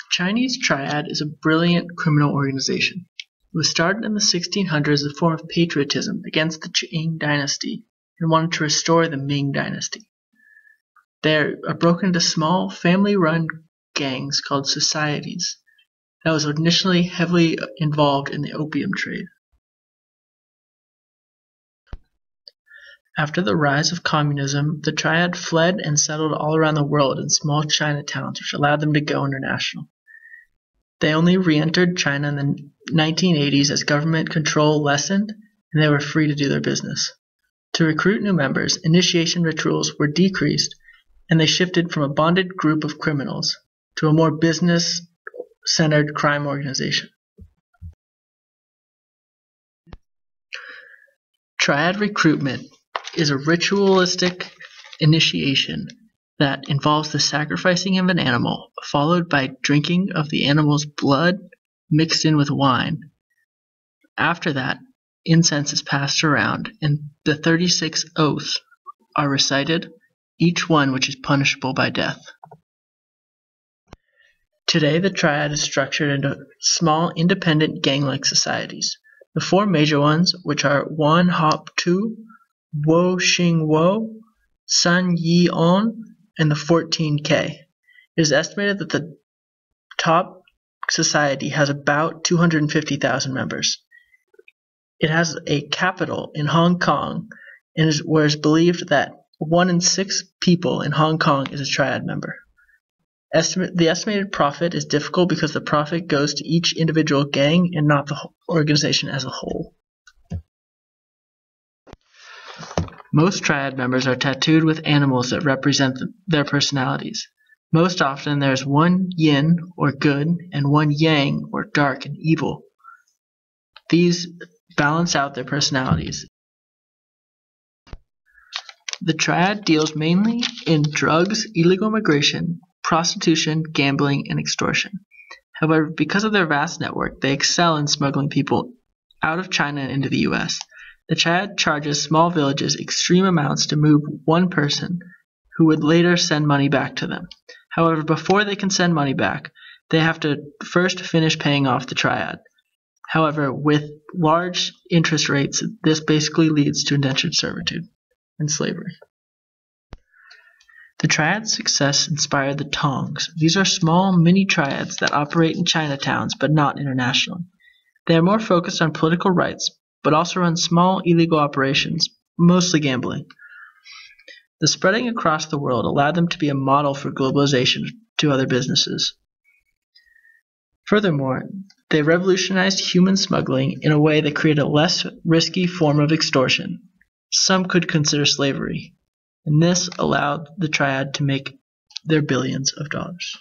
Chinese Triad is a brilliant criminal organization. It was started in the 1600s as a form of patriotism against the Qing dynasty and wanted to restore the Ming dynasty. They are broken into small, family-run gangs called societies that was initially heavily involved in the opium trade. After the rise of communism, the Triad fled and settled all around the world in small Chinatowns, which allowed them to go international. They only re-entered China in the 1980s as government control lessened and they were free to do their business. To recruit new members, initiation rituals were decreased and they shifted from a bonded group of criminals to a more business-centered crime organization. Triad recruitment is a ritualistic initiation that involves the sacrificing of an animal, followed by drinking of the animal's blood mixed in with wine. After that, incense is passed around, and the 36 oaths are recited, each one which is punishable by death. Today, the Triad is structured into small, independent gang-like societies. The four major ones, which are Wan Hop Tu, Wo Xing Wo, Sun Yi On, and the 14K. It is estimated that the top society has about 250,000 members. It has a capital in Hong Kong and where it is believed that 1 in 6 people in Hong Kong is a Triad member. The estimated profit is difficult because the profit goes to each individual gang and not the organization as a whole. Most Triad members are tattooed with animals that represent their personalities. Most often there is one yin, or good, and one yang, or dark and evil. These balance out their personalities. The Triad deals mainly in drugs, illegal immigration, prostitution, gambling, and extortion. However, because of their vast network, they excel in smuggling people out of China and into the US. The Triad charges small villages extreme amounts to move one person who would later send money back to them. However, before they can send money back, they have to first finish paying off the Triad. However, with large interest rates, this basically leads to indentured servitude and slavery. The Triad's success inspired the Tongs. These are small mini Triads that operate in Chinatowns but not internationally. They are more focused on political rights, but also run small illegal operations, mostly gambling. The spreading across the world allowed them to be a model for globalization to other businesses. Furthermore, they revolutionized human smuggling in a way that created a less risky form of extortion. Some could consider slavery, and this allowed the Triad to make their billions of dollars.